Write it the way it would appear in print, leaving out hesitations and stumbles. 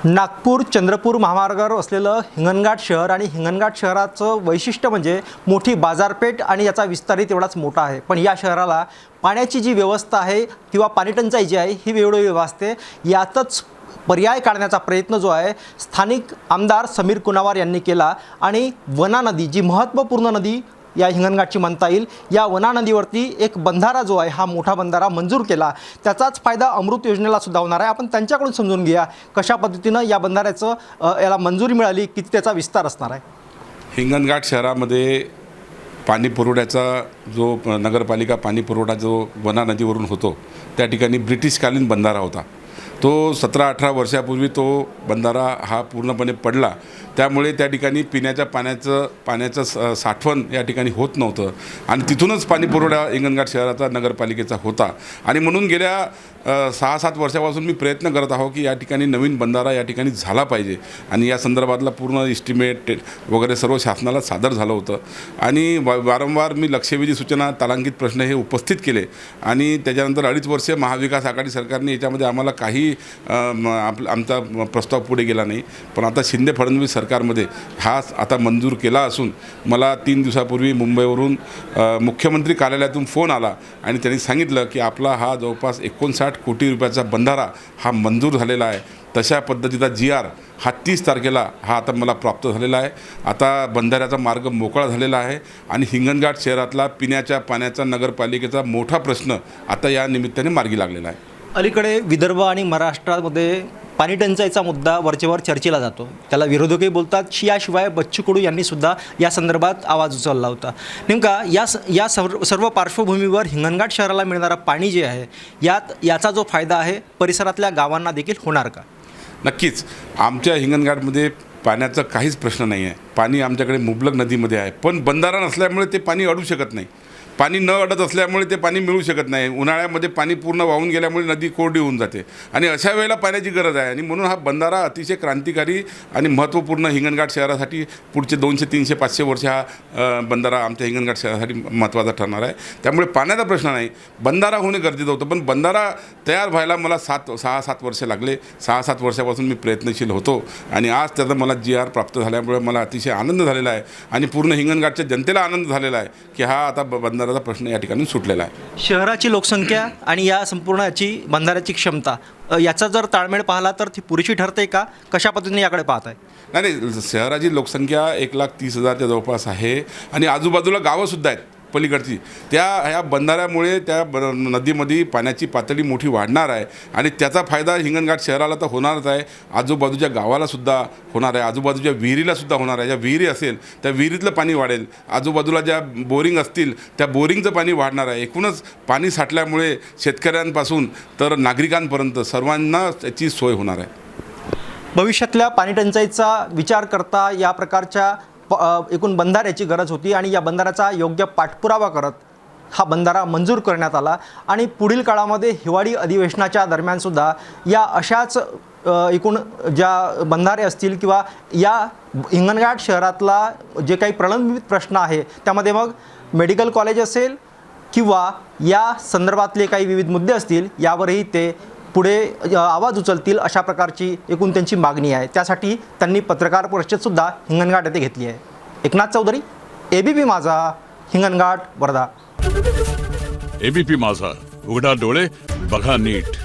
नागपूर चंद्रपूर महामार्गावर असलेलं हिंगणघाट शहर आणि हिंगणघाट शहराचं वैशिष्ट्य म्हणजे मोठी बाजारपेठ आणि याचा विस्तारही तेवढाच मोठा आहे। पण या शहराला पाण्याची जी व्यवस्था आहे किंवा पाणीटंचाई जी आहे ही वेळोवेळी भासते। यातच पर्याय काढण्याचा प्रयत्न जो आहे स्थानिक आमदार समीर कुनावार यांनी केला आणि वना नदी जी महत्त्वपूर्ण नदी या हिंगणघाटची म्हणता येईल, या वना नदीवरती एक बंधारा जो आहे हा मोठा बंधारा मंजूर केला। त्याचाच फायदा अमृत योजनेला सुद्धा होणार आहे। आपण त्यांच्याकडून समजून घ्या कशा पद्धतीनं या बंधाऱ्याचं याला मंजुरी मिळाली, किती त्याचा विस्तार असणार आहे। हिंगणघाट शहरामध्ये पाणी पुरवठ्याचा जो नगरपालिका पाणी पुरवठा जो वना नदीवरून होतो त्या ठिकाणी ब्रिटिशकालीन बंधारा होता। तो 17-18 वर्षापूर्वी तो बंधारा हा पूर्णपणे पडला, त्यामुळे त्या ठिकाणी पिण्याच्या पाण्याचं साठवण या ठिकाणी होत नव्हतं आणि तिथूनच पाणी पुरवठा हिंगणघाट शहराचा नगरपालिकेचा होता। आणि म्हणून गेल्या 6-7 वर्षापासून मी प्रयत्न करत आहो की या ठिकाणी नवीन बंधारा या ठिकाणी झाला पाहिजे आणि या संदर्भातला पूर्ण इस्टिमेट वगैरे सर्व शासनाला सादर झालं होतं आणि वारंवार मी लक्षवेधी सूचना तालांकित प्रश्न हे उपस्थित केले आणि त्याच्यानंतर 2.5 वर्षे महाविकास आघाडी सरकारने याच्यामध्ये आम्हाला काही आमचा प्रस्ताव पुढे गेला नाही। पण आता शिंदे फडणवीस सरकारमध्ये हा आता मंजूर केला असून मला 3 दिवसापूर्वी मुंबईवरून मुख्यमंत्री कार्यालयातून फोन आला आणि त्यांनी सांगितलं की आपला हा जवळपास 59 कोटी रुपयाचा बंधारा हा मंजूर झालेला आहे। तशा पद्धतीचा GR हा 30 तारखेला हा आता मला प्राप्त झालेला आहे। आता बंधाऱ्याचा मार्ग मोकळा झालेला आहे आणि हिंगणघाट शहरातला पिण्याच्या पाण्याचा नगरपालिकेचा मोठा प्रश्न आता या निमित्ताने मार्गी लागलेला आहे। अलीकडे विदर्भ आणि महाराष्ट्रामध्ये पाणी टंचाईचा मुद्दा वरचेवर चर्चेला जातो, त्याला विरोधकही बोलतात। याशिवाय बच्चू कडू यांनी सुद्धा या संदर्भात आवाज उचलला होता। नेमका या सर्व पार्श्वभूमीवर हिंगणघाट शहराला मिळणारा पाणी जे आहे याचा जो फायदा आहे परिसरातल्या गावांना देखील होणार का? नक्कीच आमच्या हिंगणघाटमध्ये पाण्याचा काहीच प्रश्न नाही आहे। पाणी आमच्याकडे मुबलक नदीमध्ये आहे, पण बंधारा नसल्यामुळे ते पाणी अडू शकत नाही। पाणी न अडत असल्यामुळे ते पाणी मिळू शकत नाही। उन्हाळ्यामध्ये पाणी पूर्ण वाहून गेल्यामुळे नदी कोरडी होऊन जाते आणि अशा वेळेला पाण्याची गरज आहे आणि म्हणून हा बंधारा अतिशय क्रांतिकारी आणि महत्त्वपूर्ण हिंगणघाट शहरासाठी पुढचे 200, 300, 500 वर्ष हा बंधारा आमच्या हिंगणघाट शहरासाठी महत्त्वाचा ठरणार आहे। त्यामुळे पाण्याचा प्रश्न नाही, बंधारा होणे गरजेचं होतं। पण बंधारा तयार व्हायला मला 6-7 वर्ष लागले। 6-7 वर्षापासून मी प्रयत्नशील होतो आणि आज त्याचा मला GR प्राप्त झाल्यामुळे मला अतिशय आनंद झालेला आहे आणि पूर्ण हिंगणघाटच्या जनतेला आनंद झालेला आहे की हा आता बंधारा प्रश्न या ठिकाणी सुटलेला आहे। शहराची लोकसंख्या आणि या संपूर्ण याची बंधाऱ्याची क्षमता याचा जर ताळमेळ पाहिला तर ती पुरेशी ठरते का? कशा पद्धतीने याकडे पाहत आहे? नाही, शहराची लोकसंख्या 1,30,000च्या जवळपास आहे आणि आजूबाजूला गावंसुद्धा आहेत पलीकडची। ह्या बंधाऱ्यामुळे त्या नदीमध्ये पाण्याची पातळी मोठी वाढणार आहे आणि त्याचा फायदा हिंगणघाट शहराला तर होणारच आहे, आजूबाजूच्या गावालासुद्धा होणार आहे, आजूबाजूच्या विहिरीलासुद्धा होणार आहे। ज्या विहिरी असेल त्या विहिरीतलं पाणी वाढेल, आजूबाजूला ज्या बोरिंग असतील त्या बोरिंगचं पाणी वाढणार आहे। एकूणच पाणी साठल्यामुळे शेतकऱ्यांपासून तर नागरिकांपर्यंत सर्वांना त्याची सोय होणार आहे। भविष्यातल्या पाणी टंचाईचा विचार करता या प्रकारच्या एकूण बंधाऱ्याची गरज होती आणि या बंधाऱ्याचा योग्य पाठपुरावा करत हा बंधारा मंजूर करण्यात आला आणि पुढील काळामध्ये हिवाळी अधिवेशनाच्या दरम्यानसुद्धा या अशाच एकूण ज्या बंधारे असतील किंवा या हिंगणघाट शहरातला जे काही प्रलंबित प्रश्न आहे त्यामध्ये मग मेडिकल कॉलेज असेल किंवा या संदर्भातले काही विविध मुद्दे असतील यावरही ते पुढे आवाज उचलतील अशा प्रकारची एकूण त्यांची मागणी आहे। त्यासाठी त्यांनी पत्रकार परिषदसुद्धा हिंगणघाट येथे घेतली आहे। एकनाथ चौधरी, ABP माझा, हिंगणघाट, वर्धा। ABP माझा, उघडा डोळे बघा नीट।